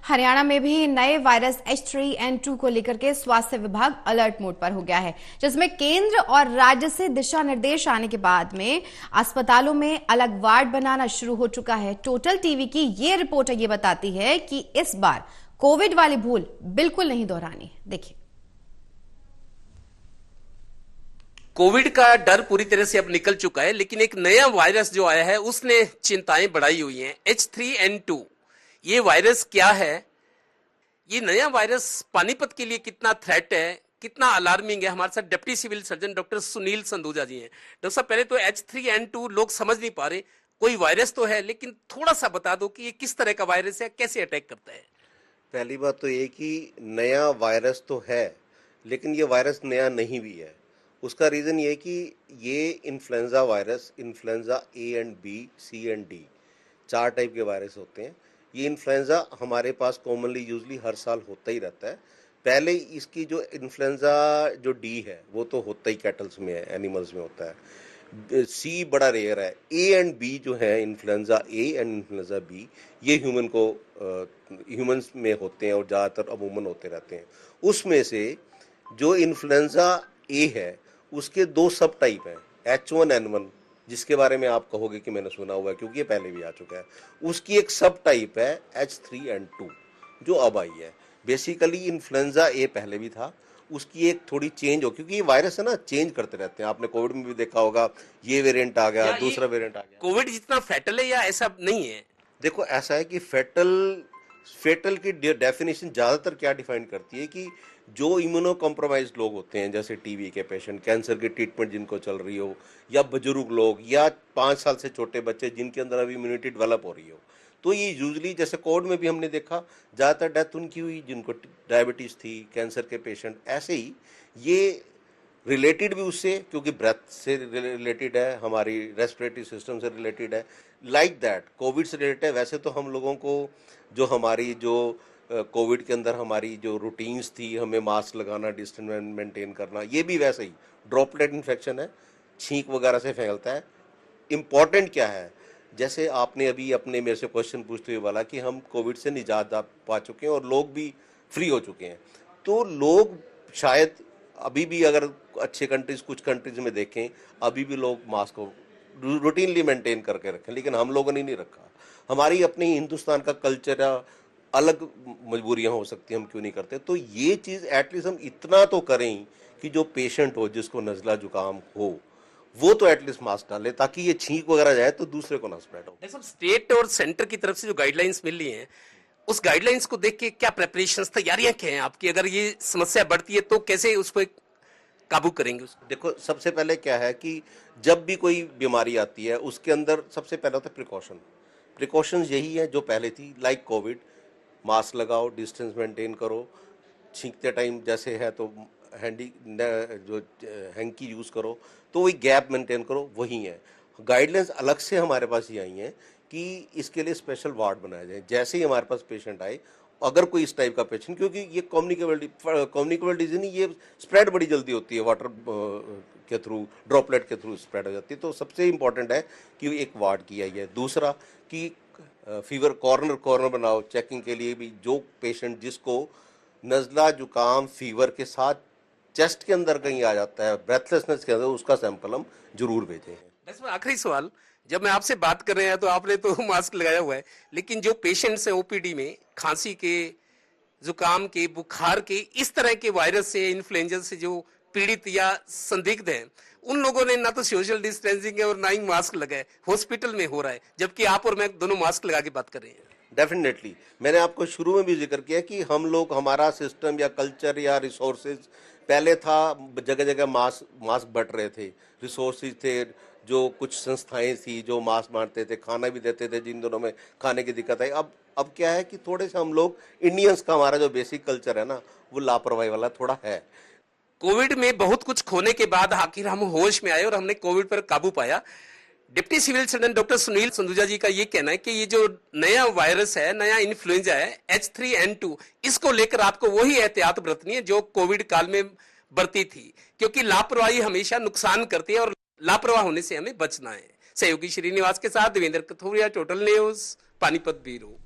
हरियाणा में भी नए वायरस H3N2 को लेकर के स्वास्थ्य विभाग अलर्ट मोड पर हो गया है, जिसमें केंद्र और राज्य से दिशा निर्देश आने के बाद में अस्पतालों में अलग वार्ड बनाना शुरू हो चुका है। टोटल टीवी की ये रिपोर्ट ये बताती है कि इस बार कोविड वाली भूल बिल्कुल नहीं दोहरानी। देखिए, कोविड का डर पूरी तरह से अब निकल चुका है, लेकिन एक नया वायरस जो आया है उसने चिंताएं बढ़ाई हुई हैं। H3N2 ये वायरस क्या है? ये नया वायरस पानीपत के लिए कितना थ्रेट है, कितना अलार्मिंग है? हमारे साथ deputy civil surgeon doctor Sunil Sandhuja ji हैं। डॉक्टर साहब, पहले तो H3N2 लोग समझ नहीं पा रहे, कोई वायरस तो है, लेकिन थोड़ा सा बता दो कि ये किस तरह का वायरस है, कैसे अटैक करता है। पहली बात तो ये कि नया वायरस तो है, लेकिन ये वायरस नया नहीं भी है। उसका रीज़न ये कि ये influenza virus, influenza A and B, C and D, 4 type के वायरस होते हैं। ये इन्फ्लुएंजा हमारे पास कॉमनली यूजली हर साल होता ही रहता है। पहले इसकी जो इन्फ्लुएंजा जो डी है वो तो होता ही कैटल्स में है, एनिमल्स में होता है। सी बड़ा रेयर है। ए एंड बी जो है, influenza A and influenza B, ये ह्यूमंस में होते हैं और ज़्यादातर अमूमन होते रहते हैं। उसमें से जो इन्फ्लुएंजा ए है उसके 2 सब टाइप हैं। H1N1, जिसके बारे में आप कहोगे कि मैंने सुना हुआ है क्योंकि ये पहले भी आ चुका है। उसकी एक सब टाइप है H3N2 जो अब आई है। बेसिकली इन्फ्लुएंजा ए पहले भी था, उसकी एक थोड़ी चेंज हो, क्योंकि ये वायरस है ना, चेंज करते रहते हैं। आपने कोविड में भी देखा होगा, ये वेरिएंट आ गया, दूसरा वेरिएंट आ गया। कोविड जितना फैटल है या ऐसा नहीं है? देखो, ऐसा है कि फेटल की डेफिनेशन ज़्यादातर क्या डिफाइन करती है कि जो इम्यूनो कॉम्प्रोमाइज लोग होते हैं, जैसे टीबी के पेशेंट, कैंसर की ट्रीटमेंट जिनको चल रही हो, या बुजुर्ग लोग, या 5 साल से छोटे बच्चे जिनके अंदर अभी इम्यूनिटी डेवलप हो रही हो, तो ये यूजली, जैसे कोविड में भी हमने देखा, ज़्यादातर डेथ उनकी हुई जिनको डायबिटीज़ थी, कैंसर के पेशेंट। ऐसे ही ये रिलेटेड भी उससे, क्योंकि ब्रेथ से रिलेटेड है, हमारी रेस्पिरेटरी सिस्टम से रिलेटेड है, लाइक दैट कोविड से रिलेटेड है। वैसे तो हम लोगों को जो हमारी जो कोविड के अंदर हमारी जो रूटीन्स थी, हमें मास्क लगाना, डिस्टेंस मेंटेन करना, ये भी वैसे ही ड्रॉपलेट इन्फेक्शन है, छींक वगैरह से फैलता है। इम्पॉर्टेंट क्या है, जैसे आपने अभी अपने मेरे से क्वेश्चन पूछते हुए वाला कि हम कोविड से निजात पा चुके हैं और लोग भी फ्री हो चुके हैं, तो लोग शायद अभी भी, अगर अच्छे कंट्रीज, कुछ कंट्रीज में देखें, अभी भी लोग मास्क को रूटीनली मेंटेन करके रखें, लेकिन हम लोगों ने नहीं रखा। हमारी अपनी हिंदुस्तान का कल्चर है, अलग मजबूरियां हो सकती हैं, हम क्यों नहीं करते। तो ये चीज़ एटलीस्ट हम इतना तो करें कि जो पेशेंट हो, जिसको नज़ला जुकाम हो, वो तो एटलीस्ट मास्क डाले, ताकि ये छींक वगैरह जाए तो दूसरे को ना स्प्रेड हो। स्टेट और सेंटर की तरफ से जो गाइडलाइंस मिल रही हैं, उस गाइडलाइंस को देख के क्या प्रेपरेशंस, तैयारियां क्या हैं आपकी? अगर ये समस्या बढ़ती है तो कैसे उसको काबू करेंगे उसको? देखो, सबसे पहले क्या है कि जब भी कोई बीमारी आती है, उसके अंदर सबसे पहले होता है प्रिकॉशंस यही है जो पहले थी, लाइक कोविड। मास्क लगाओ, डिस्टेंस मेंटेन करो, छींकते टाइम जैसे है तो हैंकी यूज़ करो, तो वही गैप मेंटेन करो, वही है। गाइडलाइंस अलग से हमारे पास ये आई हैं कि इसके लिए स्पेशल वार्ड बनाया जाए। जैसे ही हमारे पास पेशेंट आए, अगर कोई इस टाइप का पेशेंट, क्योंकि ये कम्युनिकेबल डिजीज नहीं, ये स्प्रेड बड़ी जल्दी होती है, वाटर के थ्रू, ड्रॉपलेट के थ्रू स्प्रेड हो जाती है, तो सबसे इम्पॉर्टेंट है कि एक वार्ड किया है। दूसरा कि फीवर कॉर्नर बनाओ चेकिंग के लिए भी। जो पेशेंट जिसको नज़ला जुकाम फीवर के साथ चेस्ट के अंदर कहीं आ जाता है, ब्रेथलेसनेस के अंदर, उसका सैंपल हम जरूर भेजें। आखिरी सवाल, जब मैं आपसे बात कर रहे हैं तो आपने तो मास्क लगाया हुआ है, लेकिन जो पेशेंट्स हैं ओपीडी में, खांसी के, जुकाम के, बुखार के, इस तरह के वायरस से, इन्फ्लुएंजा से जो पीड़ित या संदिग्ध हैं, उन लोगों ने ना तो सोशल डिस्टेंसिंग है और ना ही मास्क लगाए, हॉस्पिटल में हो रहा है, जबकि आप और मैं दोनों मास्क लगा के बात कर रहे हैं। डेफिनेटली, मैंने आपको शुरू में भी जिक्र किया कि हम लोग, हमारा सिस्टम या कल्चर या रिसोर्सेज पहले था, जगह जगह मास्क बट रहे थे, रिसोर्सेज थे, जो कुछ संस्थाएं थी जो मास्क बांटते थे, खाना भी देते थे जिन दिनों में खाने की दिक्कत आई। अब क्या है कि थोड़े से हम लोग इंडियंस का, हमारा जो बेसिक कल्चर है ना, वो लापरवाही वाला थोड़ा है। कोविड में बहुत कुछ खोने के बाद आखिर हम होश में आए और हमने कोविड पर काबू पाया। Deputy civil surgeon doctor Sunil Sandhuja ji का ये कहना है कि ये जो नया वायरस है, नया इन्फ्लुएंजा है H3N2, इसको लेकर आपको वही एहतियात बरतनी है जो कोविड काल में बरती थी, क्योंकि लापरवाही हमेशा नुकसान करती है और लापरवाह होने से हमें बचना है। सहयोगी श्रीनिवास के साथ Devendra Kathoria, total news, Panipat bureau.